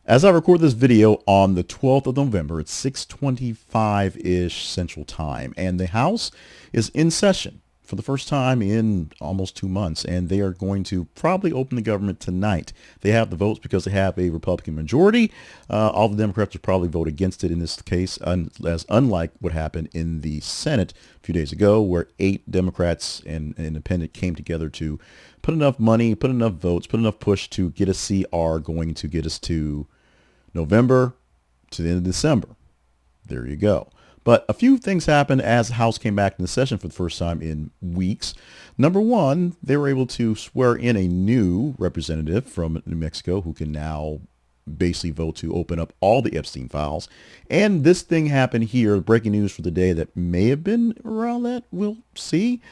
As I record this video on the 12th of November, it's 6:25-ish Central Time, and the House is in session for the first time in almost 2 months, and they are going to probably open the government tonight. They have the votes because they have a Republican majority. All the Democrats will probably vote against it in this case, as unlike what happened in the Senate a few days ago, where 8 Democrats and an independent came together to put enough money, put enough votes, put enough push to get a CR going to get us to November to the end of December. There you go. But a few things happened as the House came back in the session for the first time in weeks. Number one, they were able to swear in a new representative from New Mexico who can now basically vote to open up all the Epstein files. And this thing happened here, breaking news for the day that may have been around that. We'll see.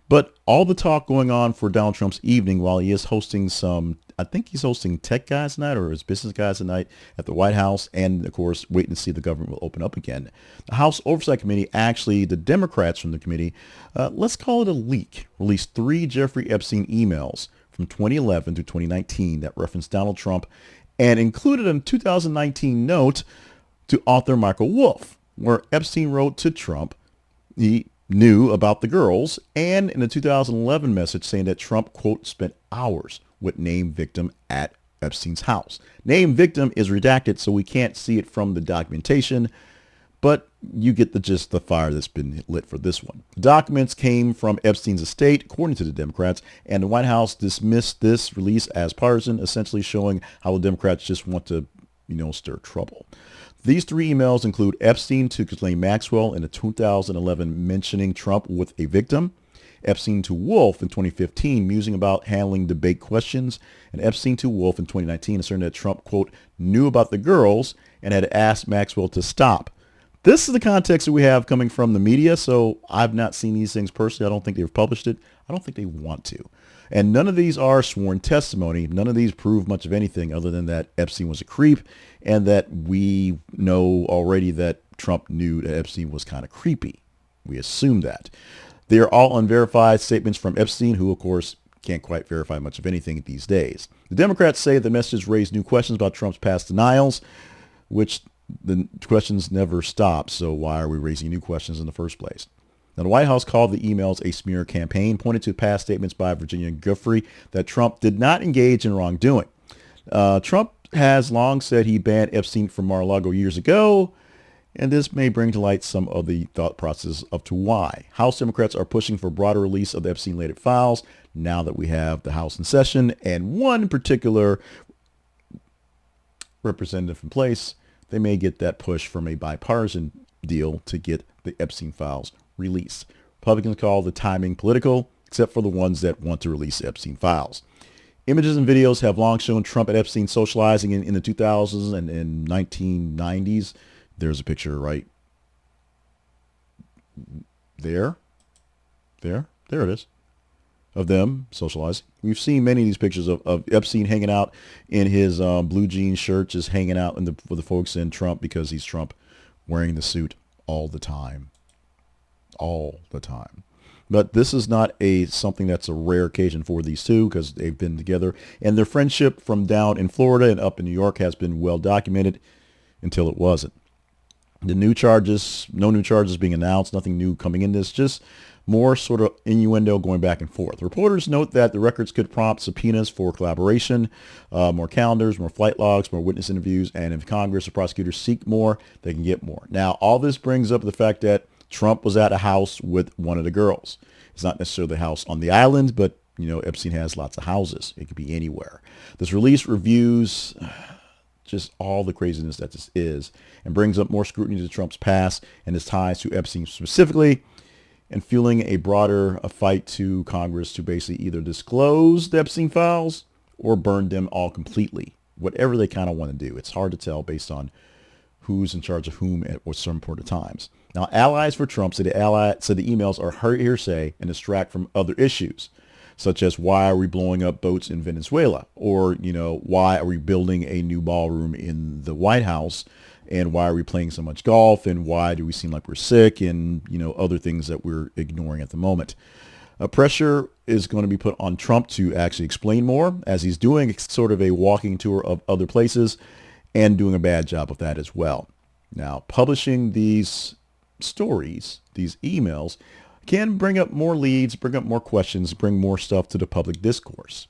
But all the talk going on for Donald Trump's evening while he is hosting I think he's hosting tech guys tonight or his business guys tonight at the White House, and of course waiting to see if the government will open up again. The House Oversight Committee, actually the Democrats from the committee, let's call it a leak, released 3 Jeffrey Epstein emails from 2011 to 2019 that referenced Donald Trump and included a 2019 note to author Michael Wolff, where Epstein wrote to Trump he knew about the girls, and in a 2011 message saying that Trump, quote, spent hours with named victim at Epstein's house. Named victim is redacted, so we can't see it from the documentation, but you get the gist of the fire that's been lit for this one. The documents came from Epstein's estate, according to the Democrats, and the White House dismissed this release as partisan, essentially showing how the Democrats just want to, stir trouble. These 3 emails include Epstein to Ghislaine Maxwell in a 2011 mentioning Trump with a victim, Epstein to Wolff in 2015 musing about handling debate questions, and Epstein to Wolff in 2019 asserting that Trump, quote, knew about the girls and had asked Maxwell to stop. This is the context that we have coming from the media, so I've not seen these things personally. I don't think they've published it. I don't think they want to. And none of these are sworn testimony. None of these prove much of anything other than that Epstein was a creep and that we know already that Trump knew that Epstein was kind of creepy. We assume that. They are all unverified statements from Epstein, who, of course, can't quite verify much of anything these days. The Democrats say the message raised new questions about Trump's past denials, which the questions never stop. So why are we raising new questions in the first place? Now, the White House called the emails a smear campaign, pointed to past statements by Virginia Giuffre that Trump did not engage in wrongdoing. Trump has long said he banned Epstein from Mar-a-Lago years ago, and this may bring to light some of the thought process of to why. House Democrats are pushing for broader release of the Epstein-related files now that we have the House in session, and one particular representative in place. They may get that push from a bipartisan deal to get the Epstein files released. Republicans call the timing political, except for the ones that want to release Epstein files. Images and videos have long shown Trump and Epstein socializing in the 2000s and in 1990s. There's a picture right there. There it is, of them socializing. We've seen many of these pictures of Epstein hanging out in his blue jean shirt, just hanging out with the folks in Trump because he's Trump, wearing the suit all the time. All the time. But this is not something that's a rare occasion for these two because they've been together. And their friendship from down in Florida and up in New York has been well documented until it wasn't. No new charges being announced, nothing new coming in this, just more sort of innuendo going back and forth. Reporters note that the records could prompt subpoenas for collaboration, more calendars, more flight logs, more witness interviews, and if Congress or prosecutors seek more, they can get more. Now, all this brings up the fact that Trump was at a house with one of the girls. It's not necessarily the house on the island, but, Epstein has lots of houses. It could be anywhere. This release reviews just all the craziness that this is and brings up more scrutiny to Trump's past and his ties to Epstein specifically, and fueling a broader fight to Congress to basically either disclose the Epstein files or burn them all completely, whatever they kind of want to do. It's hard to tell based on who's in charge of whom at some important times. Now, allies for Trump said the emails are hearsay and distract from other issues, such as why are we blowing up boats in Venezuela? Or, why are we building a new ballroom in the White House? And why are we playing so much golf? And why do we seem like we're sick? And, other things that we're ignoring at the moment. Pressure is going to be put on Trump to actually explain more as he's doing sort of a walking tour of other places. and doing a bad job of that as well. Now, publishing these stories, these emails, can bring up more leads, bring up more questions, bring more stuff to the public discourse.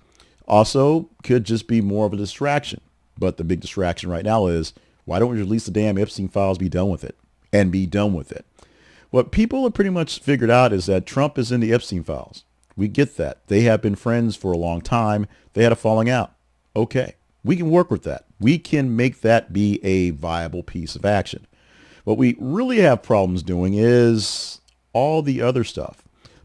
Also, could just be more of a distraction. But the big distraction right now is, why don't we release the damn Epstein files, be done with it, and be done with it? What people have pretty much figured out is that Trump is in the Epstein files. We get that. They have been friends for a long time. They had a falling out. Okay, we can work with that. We can make that be a viable piece of action. What we really have problems doing is all the other stuff.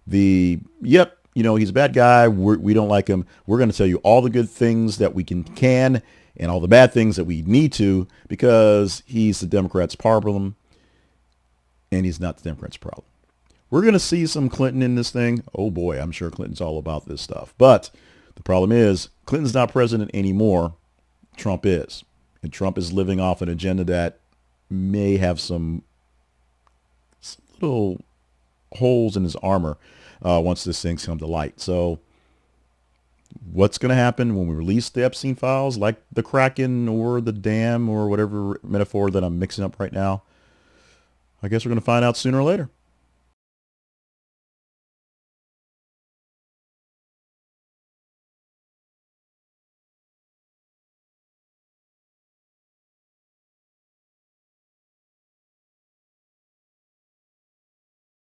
Yep, he's a bad guy. We don't like him. We're going to tell you all the good things that we can and all the bad things that we need to, because he's the Democrats' problem and he's not the Democrats' problem. We're going to see some Clinton in this thing. Oh boy, I'm sure Clinton's all about this stuff. But the problem is Clinton's not president anymore. Trump is. And Trump is living off an agenda that may have some little holes in his armor once this thing's come to light. So what's going to happen when we release the Epstein files, like the Kraken or the dam or whatever metaphor that I'm mixing up right now? I guess we're going to find out sooner or later.